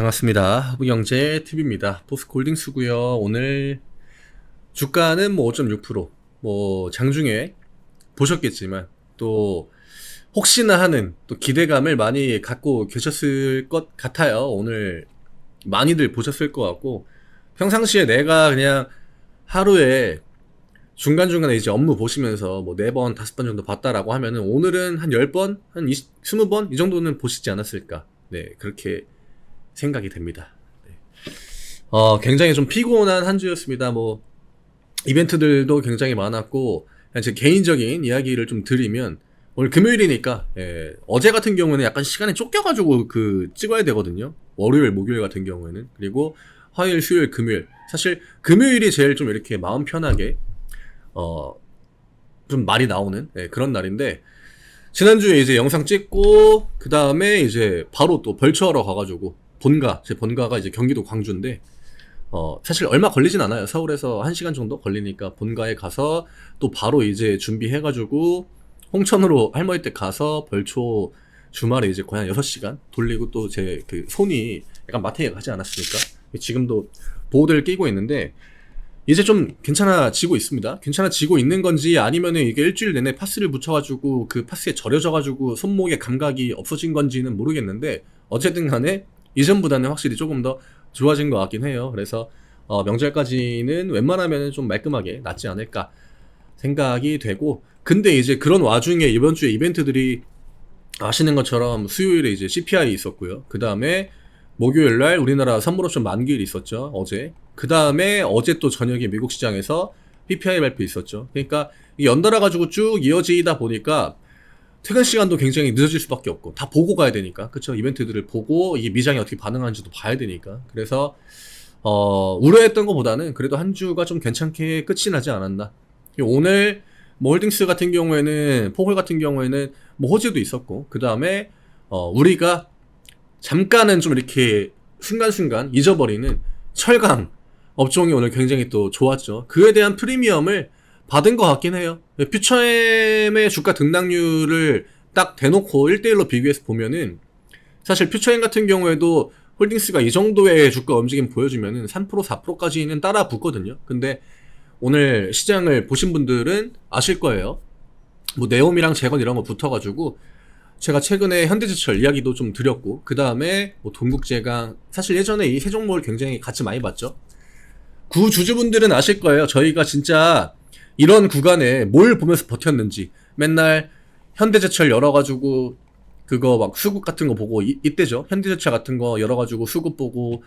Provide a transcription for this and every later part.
반갑습니다. 하부경제TV입니다. 포스코홀딩스고요. 오늘 주가는 뭐 5.6%, 뭐 장중에 보셨겠지만 또 혹시나 하는 또 기대감을 많이 갖고 계셨을 것 같아요. 오늘 많이들 보셨을 것 같고, 평상시에 내가 그냥 하루에 중간중간에 이제 업무 보시면서 뭐 4번, 5번 정도 봤다라고 하면은 오늘은 한 10번, 한 20번 이 정도는 보시지 않았을까. 네, 그렇게 생각이 됩니다. 네. 굉장히 좀 피곤한 한 주였습니다. 뭐 이벤트들도 굉장히 많았고, 그냥 제 개인적인 이야기를 좀 드리면, 오늘 금요일이니까 어제 같은 경우는 약간 시간이 쫓겨가지고 찍어야 되거든요. 월요일, 목요일 같은 경우에는. 그리고 화요일, 수요일, 금요일. 사실 금요일이 제일 좀 이렇게 마음 편하게 좀 말이 나오는 그런 날인데, 지난주에 이제 영상 찍고 그 다음에 이제 바로 또 벌초하러 가가지고 제 본가가 이제 경기도 광주인데, 사실 얼마 걸리진 않아요. 서울에서 1시간 정도 걸리니까 본가에 가서 또 바로 이제 준비해가지고 홍천으로 할머니 댁 가서 벌초 주말에 이제 거의 한 6시간 돌리고, 또 제 손이 약간 마탱이가 가지 않았습니까? 지금도 보호대를 끼고 있는데 이제 좀 괜찮아지고 있습니다. 괜찮아지고 있는 건지 아니면은 이게 일주일 내내 파스를 붙여가지고 그 파스에 절여져가지고 손목에 감각이 없어진 건지는 모르겠는데, 어쨌든 간에 이전보다는 확실히 조금 더 좋아진 것 같긴 해요. 그래서 명절까지는 웬만하면 좀 말끔하게 낫지 않을까 생각이 되고, 근데 이제 그런 와중에 이번 주에 이벤트들이 아시는 것처럼 수요일에 이제 CPI 있었고요. 그 다음에 목요일날 우리나라 선물옵션 만기일이 있었죠, 어제. 그 다음에 어제 또 저녁에 미국 시장에서 PPI 발표 있었죠. 그러니까 연달아 가지고 쭉 이어지다 보니까 퇴근 시간도 굉장히 늦어질 수밖에 없고, 다 보고 가야 되니까, 그쵸? 이벤트들을 보고 이게 미장이 어떻게 반응하는지도 봐야 되니까. 그래서 우려했던 것보다는 그래도 한 주가 좀 괜찮게 끝이 나지 않았나. 오늘 뭐 홀딩스 같은 경우에는, 포홀 같은 경우에는 뭐 호재도 있었고, 그 다음에 우리가 잠깐은 좀 이렇게 순간순간 잊어버리는 철강 업종이 오늘 굉장히 또 좋았죠. 그에 대한 프리미엄을 받은 것 같긴 해요. 퓨처엠의 주가 등락률을 딱 대놓고 1대1로 비교해서 보면은, 사실 퓨처엠 같은 경우에도 홀딩스가 이 정도의 주가 움직임 보여주면은 3% 4%까지는 따라 붙거든요. 근데 오늘 시장을 보신 분들은 아실 거예요. 뭐 네옴이랑 재건 이런 거 붙어가지고, 제가 최근에 현대제철 이야기도 좀 드렸고, 그 다음에 뭐 동국제강, 사실 예전에 이 세 종목을 굉장히 같이 많이 봤죠. 구주주분들은 아실 거예요. 저희가 진짜 이런 구간에 뭘 보면서 버텼는지. 맨날 현대제철 열어가지고 그거 막 수급 같은 거 보고, 이때죠. 현대제철 같은 거 열어가지고 수급 보고,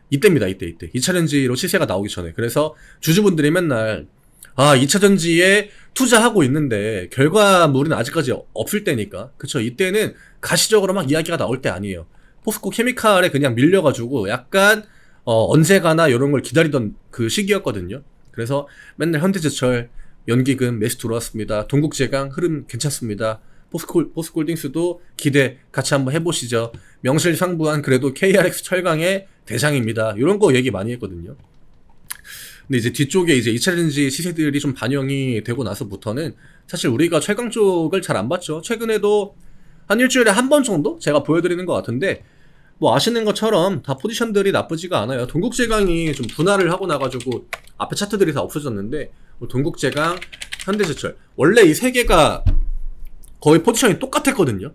이때입니다. 이때 2차전지로 시세가 나오기 전에. 그래서 주주분들이 맨날 2차전지에 투자하고 있는데 결과물은 아직까지 없을 때니까, 그쵸? 이때는 가시적으로 막 이야기가 나올 때 아니에요. 포스코 케미칼에 그냥 밀려가지고 약간 언제 가나 이런 걸 기다리던 그 시기였거든요. 그래서 맨날 현대제철 연기금 매수 들어왔습니다. 동국제강 흐름 괜찮습니다. 포스코홀딩스도 기대 같이 한번 해보시죠. 명실상부한 그래도 KRX 철강의 대장입니다. 이런 거 얘기 많이 했거든요. 근데 이제 뒤쪽에 이제 2차전지 시세들이 좀 반영이 되고 나서부터는 사실 우리가 철강 쪽을 잘 안 봤죠. 최근에도 한 일주일에 한 번 정도 제가 보여드리는 것 같은데, 뭐 아시는 것처럼 다 포지션들이 나쁘지가 않아요. 동국제강이 좀 분할을 하고 나가지고 앞에 차트들이 다 없어졌는데, 동국제강, 현대제철, 원래 이 세 개가 거의 포지션이 똑같았거든요,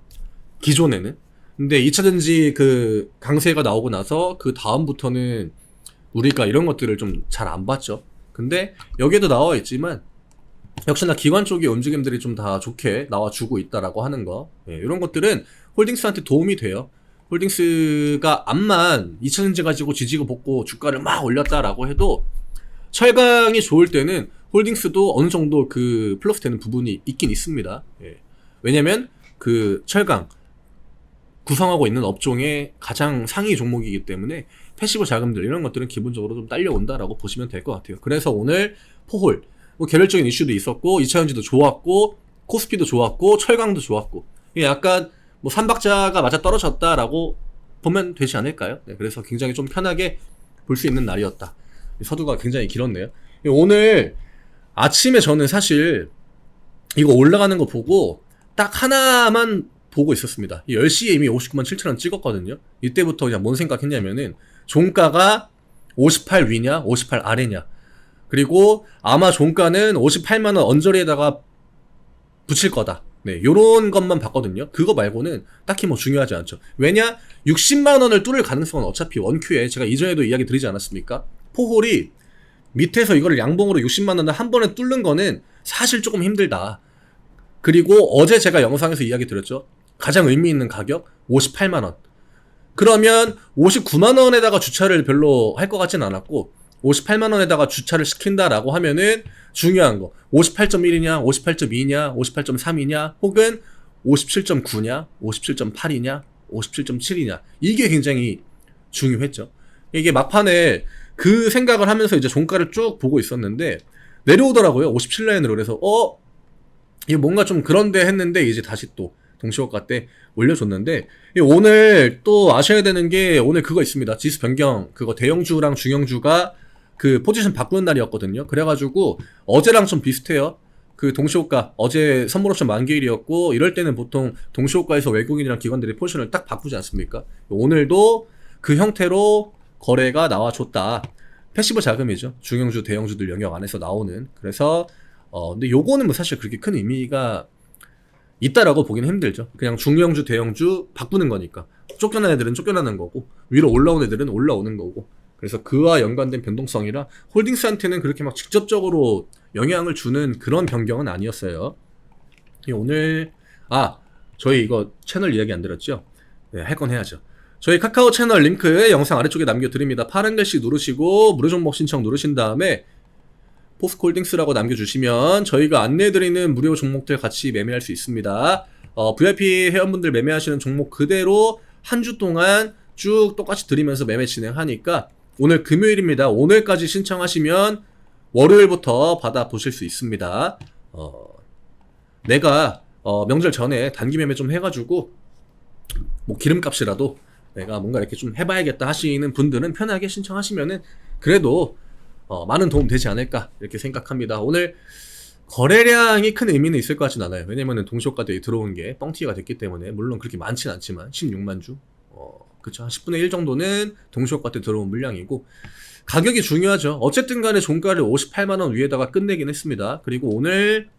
기존에는. 근데 2차전지 그 강세가 나오고 나서 그 다음부터는 우리가 이런 것들을 좀 잘 안 봤죠. 근데 여기에도 나와 있지만 역시나 기관 쪽의 움직임들이 좀 다 좋게 나와주고 있다라고 하는 거, 이런 것들은 홀딩스한테 도움이 돼요. 홀딩스가 암만 2차전지 가지고 지지고 볶고 주가를 막 올렸다라고 해도, 철강이 좋을 때는 홀딩스도 어느 정도 그 플러스 되는 부분이 있긴 있습니다. 왜냐면 그 철강 구성하고 있는 업종의 가장 상위 종목이기 때문에 패시브 자금들 이런 것들은 기본적으로 좀 딸려온다라고 보시면 될 것 같아요. 그래서 오늘 포홀 뭐 개별적인 이슈도 있었고, 2차전지도 좋았고, 코스피도 좋았고, 철강도 좋았고, 약간 뭐 삼박자가 맞아 떨어졌다라고 보면 되지 않을까요? 네, 그래서 굉장히 좀 편하게 볼 수 있는 날이었다. 서두가 굉장히 길었네요. 오늘 아침에 저는 사실 이거 올라가는 거 보고 딱 하나만 보고 있었습니다. 10시에 이미 59만 7천원 찍었거든요. 이때부터 그냥 뭔 생각했냐면은 종가가 58 위냐 58 아래냐, 그리고 아마 종가는 58만원 언저리에다가 붙일 거다. 네, 요런 것만 봤거든요. 그거 말고는 딱히 뭐 중요하지 않죠. 왜냐? 60만원을 뚫을 가능성은 어차피 원큐에 제가 이전에도 이야기 드리지 않았습니까? 포홀이 밑에서 이거를 양봉으로 60만원을 한 번에 뚫는 거는 사실 조금 힘들다. 그리고 어제 제가 영상에서 이야기 드렸죠. 가장 의미 있는 가격 58만원. 그러면 59만원에다가 주차를 별로 할 것 같진 않았고 58만원에다가 주차를 시킨다라고 하면은 중요한 거 58.1이냐 58.2냐 58.3이냐 혹은 57.9냐 57.8이냐 57.7이냐, 이게 굉장히 중요했죠. 이게 막판에 그 생각을 하면서 이제 종가를 쭉 보고 있었는데 내려오더라고요. 57라인으로. 그래서 이게 뭔가 좀 그런데 했는데 이제 다시 또 동시호가 때 올려줬는데, 오늘 또 아셔야 되는 게 오늘 그거 있습니다. 지수 변경, 그거 대형주랑 중형주가 그 포지션 바꾸는 날이었거든요. 그래가지고 어제랑 좀 비슷해요. 그 동시호가 어제 선물옵션 만기일이었고 이럴 때는 보통 동시호가에서 외국인이랑 기관들이 포지션을 딱 바꾸지 않습니까? 오늘도 그 형태로 거래가 나와줬다. 패시브 자금이죠. 중형주, 대형주들 영역 안에서 나오는. 그래서 근데 요거는 뭐 사실 그렇게 큰 의미가 있다라고 보기는 힘들죠. 그냥 중형주, 대형주 바꾸는 거니까. 쫓겨난 애들은 쫓겨나는 거고 위로 올라온 애들은 올라오는 거고. 그래서 그와 연관된 변동성이라 홀딩스한테는 그렇게 막 직접적으로 영향을 주는 그런 변경은 아니었어요. 오늘 저희 이거 채널 이야기 안 들었죠? 네, 할 건 해야죠. 저희 카카오 채널 링크 영상 아래쪽에 남겨드립니다. 파란 글씨 누르시고 무료 종목 신청 누르신 다음에 포스코홀딩스라고 남겨주시면 저희가 안내해드리는 무료 종목들 같이 매매할 수 있습니다. VIP 회원분들 매매하시는 종목 그대로 한 주 동안 쭉 똑같이 드리면서 매매 진행하니까 오늘 금요일입니다. 오늘까지 신청하시면 월요일부터 받아보실 수 있습니다. 내가 명절 전에 단기 매매 좀 해가지고 뭐 기름값이라도 내가 뭔가 이렇게 좀 해봐야겠다 하시는 분들은 편하게 신청하시면은 그래도 많은 도움 되지 않을까 이렇게 생각합니다. 오늘 거래량이 큰 의미는 있을 것 같진 않아요. 왜냐면은 동시호가대에 들어온 게 뻥튀기가 됐기 때문에, 물론 그렇게 많진 않지만 16만 주 그쵸, 한 10분의 1 정도는 동시호가대 들어온 물량이고, 가격이 중요하죠. 어쨌든 간에 종가를 58만원 위에다가 끝내긴 했습니다. 그리고 오늘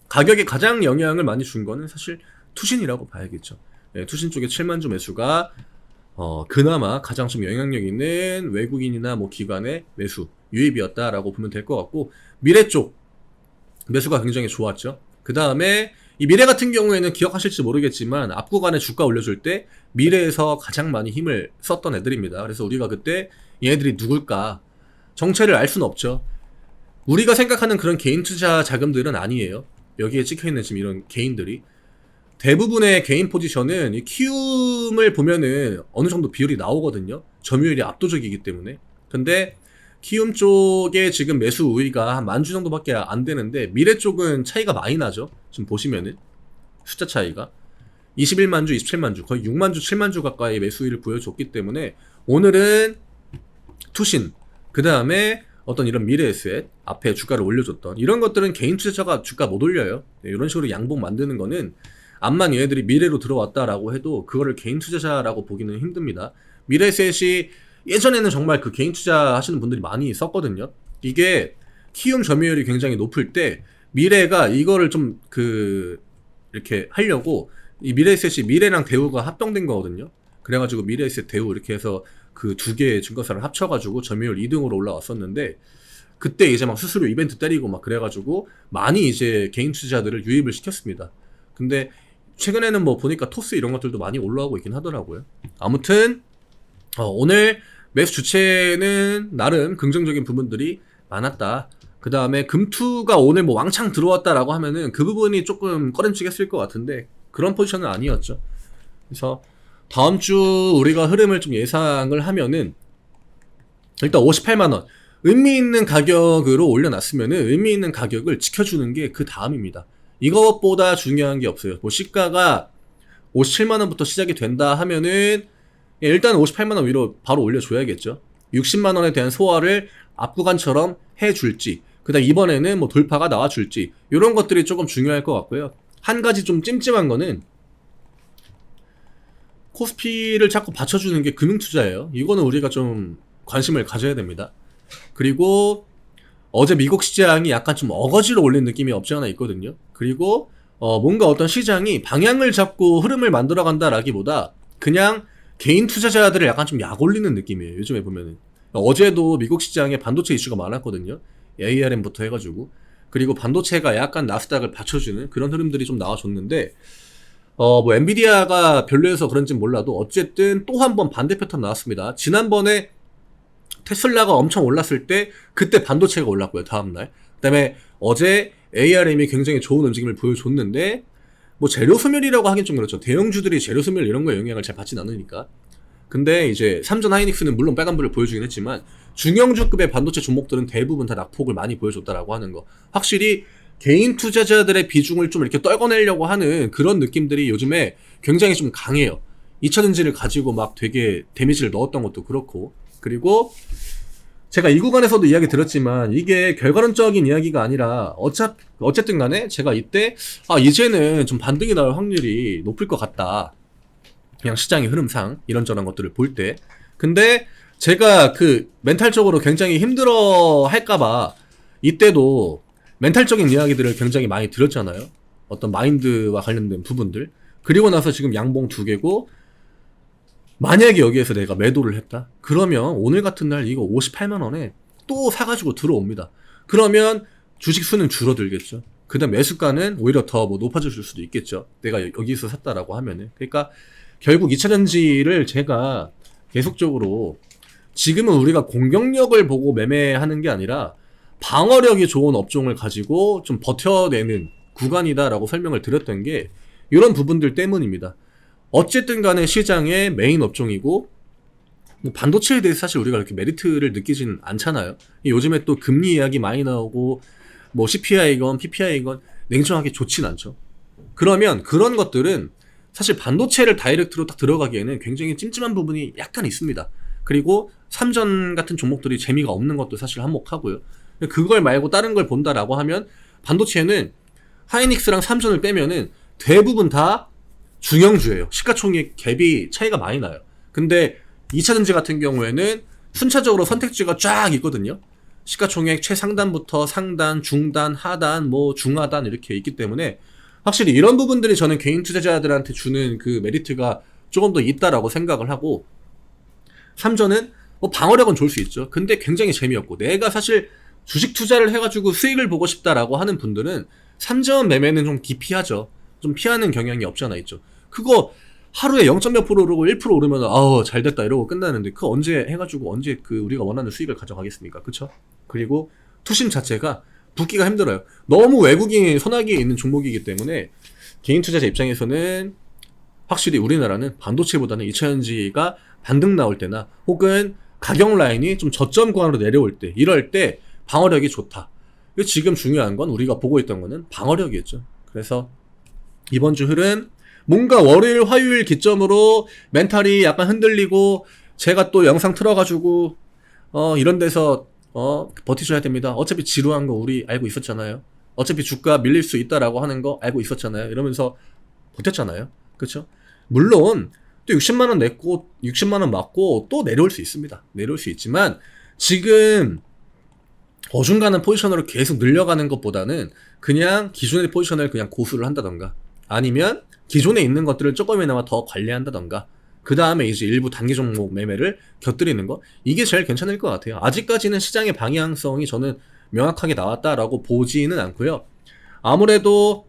가격에 가장 영향을 많이 준 거는 사실 투신이라고 봐야겠죠. 네, 투신 쪽에 7만 주 매수가 그나마 가장 좀 영향력 있는 외국인이나 뭐 기관의 매수 유입이었다라고 보면 될 것 같고, 미래 쪽 매수가 굉장히 좋았죠. 그 다음에 이 미래 같은 경우에는 기억하실지 모르겠지만 앞구간에 주가 올려줄 때 미래에서 가장 많이 힘을 썼던 애들입니다. 그래서 우리가 그때 얘네들이 누굴까 정체를 알 수는 없죠. 우리가 생각하는 그런 개인 투자 자금들은 아니에요. 여기에 찍혀있는 지금 이런 개인들이 대부분의 개인 포지션은 이 키움을 보면은 어느 정도 비율이 나오거든요. 점유율이 압도적이기 때문에. 근데 키움 쪽에 지금 매수 우위가 한 10,000주 정도밖에 안 되는데 미래 쪽은 차이가 많이 나죠. 지금 보시면은 숫자 차이가 21만 주, 27만 주, 거의 6만 주, 7만 주 가까이 매수 우위를 보여줬기 때문에 오늘은 투신, 그 다음에 어떤 이런 미래 에셋 앞에 주가를 올려줬던 이런 것들은 개인 투자자가 주가 못 올려요. 네, 이런 식으로 양봉 만드는 거는 암만 얘네들이 미래로 들어왔다라고 해도 그거를 개인 투자자라고 보기는 힘듭니다. 미래 에셋이 예전에는 정말 그 개인 투자 하시는 분들이 많이 썼거든요. 이게 키움 점유율이 굉장히 높을 때 미래가 이거를 좀 이렇게 하려고 이 미래에셋이 미래랑 대우가 합병된 거거든요. 그래가지고 미래에셋 대우 이렇게 해서 그 두 개의 증권사를 합쳐가지고 점유율 2등으로 올라왔었는데, 그때 이제 막 수수료 이벤트 때리고 막 그래가지고 많이 이제 개인 투자자들을 유입을 시켰습니다. 근데 최근에는 뭐 보니까 토스 이런 것들도 많이 올라오고 있긴 하더라고요. 아무튼 오늘 매수 주체는 나름 긍정적인 부분들이 많았다. 그 다음에 금투가 오늘 뭐 왕창 들어왔다라고 하면은 그 부분이 조금 꺼림칙했을 것 같은데 그런 포지션은 아니었죠. 그래서 다음 주 우리가 흐름을 좀 예상을 하면은 일단 58만원 의미 있는 가격으로 올려놨으면은 의미 있는 가격을 지켜주는 게 그 다음입니다. 이것보다 중요한 게 없어요. 뭐 시가가 57만원부터 시작이 된다 하면은 일단 58만원 위로 바로 올려줘야겠죠. 60만원에 대한 소화를 앞구간처럼 해줄지, 그 다음 이번에는 뭐 돌파가 나와줄지, 이런 것들이 조금 중요할 것 같고요. 한 가지 좀 찜찜한 거는 코스피를 자꾸 받쳐주는 게 금융투자예요. 이거는 우리가 좀 관심을 가져야 됩니다. 그리고 어제 미국 시장이 약간 좀 어거지로 올린 느낌이 없지 않아 있거든요. 그리고 뭔가 어떤 시장이 방향을 잡고 흐름을 만들어 간다라기보다 그냥 개인 투자자들을 약간 좀 약 올리는 느낌이에요. 요즘에 보면은. 어제도 미국 시장에 반도체 이슈가 많았거든요. ARM부터 해가지고. 그리고 반도체가 약간 나스닥을 받쳐주는 그런 흐름들이 좀 나와줬는데, 뭐 엔비디아가 별로여서 그런지는 몰라도 어쨌든 또 한 번 반대 패턴 나왔습니다. 지난번에 테슬라가 엄청 올랐을 때 그때 반도체가 올랐고요. 다음날. 그다음에 어제 ARM이 굉장히 좋은 움직임을 보여줬는데, 뭐 재료 소멸이라고 하긴 좀 그렇죠. 대형주들이 재료 소멸 이런 거에 영향을 잘 받진 않으니까. 근데 이제 삼전 하이닉스는 물론 빨간불을 보여주긴 했지만 중형주급의 반도체 종목들은 대부분 다 낙폭을 많이 보여줬다라고 하는 거. 확실히 개인 투자자들의 비중을 좀 이렇게 떨궈내려고 하는 그런 느낌들이 요즘에 굉장히 좀 강해요. 2차전지를 가지고 막 되게 데미지를 넣었던 것도 그렇고. 그리고 제가 이 구간에서도 이야기 들었지만 이게 결과론적인 이야기가 아니라 어쨌든 간에 제가 이때 이제는 좀 반등이 나올 확률이 높을 것 같다. 그냥 시장의 흐름상 이런저런 것들을 볼 때. 근데 제가 그 멘탈적으로 굉장히 힘들어 할까봐 이때도 멘탈적인 이야기들을 굉장히 많이 들었잖아요. 어떤 마인드와 관련된 부분들. 그리고 나서 지금 양봉 2개고 만약에 여기에서 내가 매도를 했다? 그러면 오늘 같은 날 이거 58만원에 또 사가지고 들어옵니다. 그러면 주식 수는 줄어들겠죠. 그 다음 매수가는 오히려 더 뭐 높아질 수도 있겠죠. 내가 여기서 샀다라고 하면은. 그러니까 결국 2차전지를 제가 계속적으로 지금은 우리가 공격력을 보고 매매하는 게 아니라 방어력이 좋은 업종을 가지고 좀 버텨내는 구간이다라고 설명을 드렸던 게 이런 부분들 때문입니다. 어쨌든 간에 시장의 메인 업종이고 뭐 반도체에 대해서 사실 우리가 이렇게 메리트를 느끼진 않잖아요. 요즘에 또 금리 이야기 많이 나오고 뭐 CPI건 PPI건 냉정하게 좋진 않죠. 그러면 그런 것들은 사실 반도체를 다이렉트로 딱 들어가기에는 굉장히 찜찜한 부분이 약간 있습니다. 그리고 삼전 같은 종목들이 재미가 없는 것도 사실 한몫하고요. 그걸 말고 다른 걸 본다라고 하면 반도체는 하이닉스랑 삼전을 빼면은 대부분 다 중형주예요. 시가총액 갭이 차이가 많이 나요. 근데 2차전지 같은 경우에는 순차적으로 선택지가 쫙 있거든요. 시가총액 최상단부터 상단, 중단, 하단, 뭐 중하단 이렇게 있기 때문에 확실히 이런 부분들이 저는 개인 투자자들한테 주는 그 메리트가 조금 더 있다라고 생각을 하고, 삼전은 뭐 방어력은 좋을 수 있죠. 근데 굉장히 재미없고, 내가 사실 주식 투자를 해가지고 수익을 보고 싶다라고 하는 분들은 삼전 매매는 좀 기피하죠. 좀 피하는 경향이 없지 않아 있죠. 그거 하루에 0.몇 프로 오르고 1% 오르면 잘 됐다 이러고 끝나는데 그 언제 해가지고 언제 그 우리가 원하는 수익을 가져가겠습니까? 그쵸? 그리고 투심 자체가 붙기가 힘들어요. 너무 외국인 손아귀에 있는 종목이기 때문에 개인 투자자 입장에서는 확실히 우리나라는 반도체보다는 2차전지가 반등 나올 때나 혹은 가격 라인이 좀 저점 구간으로 내려올 때, 이럴 때 방어력이 좋다. 지금 중요한 건 우리가 보고 있던 거는 방어력이었죠. 그래서 이번 주 흐름 뭔가 월요일 화요일 기점으로 멘탈이 약간 흔들리고 제가 또 영상 틀어가지고 이런 데서 버티셔야 됩니다. 어차피 지루한 거 우리 알고 있었잖아요. 어차피 주가 밀릴 수 있다라고 하는 거 알고 있었잖아요. 이러면서 버텼잖아요. 그쵸? 물론 또 60만원 냈고 60만원 맞고 또 내려올 수 있습니다. 내려올 수 있지만 지금 어중간한 포지션으로 계속 늘려가는 것보다는 그냥 기존의 포지션을 그냥 고수를 한다던가 아니면 기존에 있는 것들을 조금이나마 더 관리한다던가 그 다음에 이제 일부 단기 종목 매매를 곁들이는 거, 이게 제일 괜찮을 것 같아요. 아직까지는 시장의 방향성이 저는 명확하게 나왔다라고 보지는 않고요. 아무래도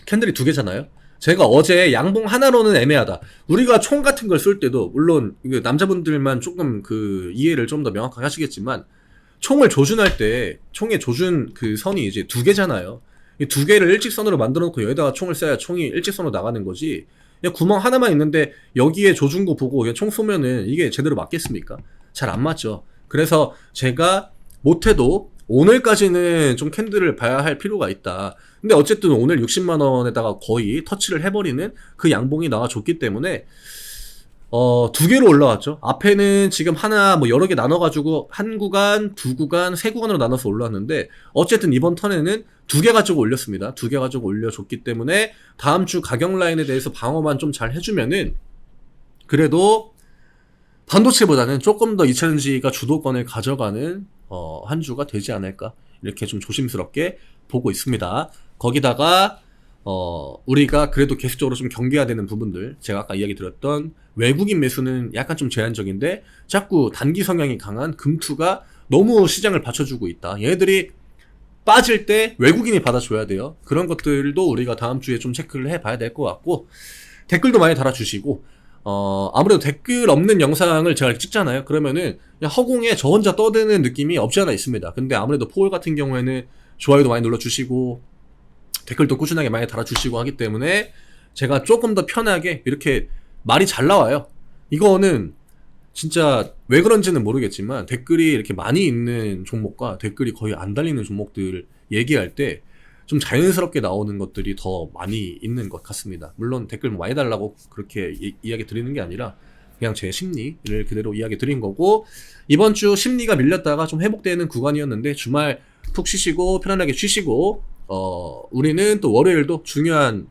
캔들이 2개잖아요. 제가 어제 양봉 하나로는 애매하다. 우리가 총 같은 걸 쏠 때도 물론 남자분들만 조금 그 이해를 좀 더 명확하게 하시겠지만 총을 조준할 때 총의 조준 그 선이 이제 2개잖아요. 이 2개를 일직선으로 만들어 놓고 여기다가 총을 쏴야 총이 일직선으로 나가는 거지. 그냥 구멍 하나만 있는데 여기에 조준구 보고 그냥 총 쏘면은 이게 제대로 맞겠습니까? 잘 안 맞죠. 그래서 제가 못해도 오늘까지는 좀 캔들을 봐야 할 필요가 있다. 근데 어쨌든 오늘 60만원에다가 거의 터치를 해버리는 그 양봉이 나와줬기 때문에 2개로 올라왔죠. 앞에는 지금 하나 뭐 여러 개 나눠가지고 한 구간, 2구간, 3구간으로 나눠서 올라왔는데 어쨌든 이번 턴에는 2개 가지고 올렸습니다. 2개 가지고 올려줬기 때문에 다음 주 가격 라인에 대해서 방어만 좀 잘 해주면은 그래도 반도체보다는 조금 더 2차전지가 주도권을 가져가는 한 주가 되지 않을까 이렇게 좀 조심스럽게 보고 있습니다. 거기다가 우리가 그래도 계속적으로 좀 경계해야 되는 부분들, 제가 아까 이야기 드렸던 외국인 매수는 약간 좀 제한적인데 자꾸 단기 성향이 강한 금투가 너무 시장을 받쳐주고 있다. 얘네들이 빠질 때 외국인이 받아줘야 돼요. 그런 것들도 우리가 다음 주에 좀 체크를 해봐야 될 것 같고, 댓글도 많이 달아주시고, 아무래도 댓글 없는 영상을 제가 찍잖아요. 그러면은 그냥 허공에 저 혼자 떠드는 느낌이 없지 않아 있습니다. 근데 아무래도 포올 같은 경우에는 좋아요도 많이 눌러주시고 댓글도 꾸준하게 많이 달아주시고 하기 때문에 제가 조금 더 편하게 이렇게 말이 잘 나와요. 이거는 진짜 왜 그런지는 모르겠지만 댓글이 이렇게 많이 있는 종목과 댓글이 거의 안 달리는 종목들 얘기할 때 좀 자연스럽게 나오는 것들이 더 많이 있는 것 같습니다. 물론 댓글 많이 달라고 그렇게 이야기 드리는 게 아니라 그냥 제 심리를 그대로 이야기 드린 거고, 이번 주 심리가 밀렸다가 좀 회복되는 구간이었는데 주말 푹 쉬시고 편안하게 쉬시고, 우리는 또 월요일도 중요한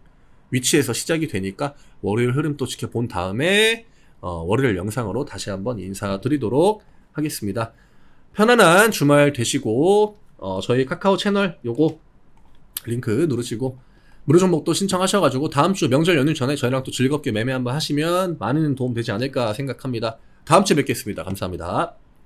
위치에서 시작이 되니까 월요일 흐름 또 지켜본 다음에 월요일 영상으로 다시 한번 인사드리도록 하겠습니다. 편안한 주말 되시고, 저희 카카오 채널 요거 링크 누르시고 무료 종목도 신청하셔가지고 다음 주 명절 연휴 전에 저희랑 또 즐겁게 매매 한번 하시면 많은 도움 되지 않을까 생각합니다. 다음 주에 뵙겠습니다. 감사합니다.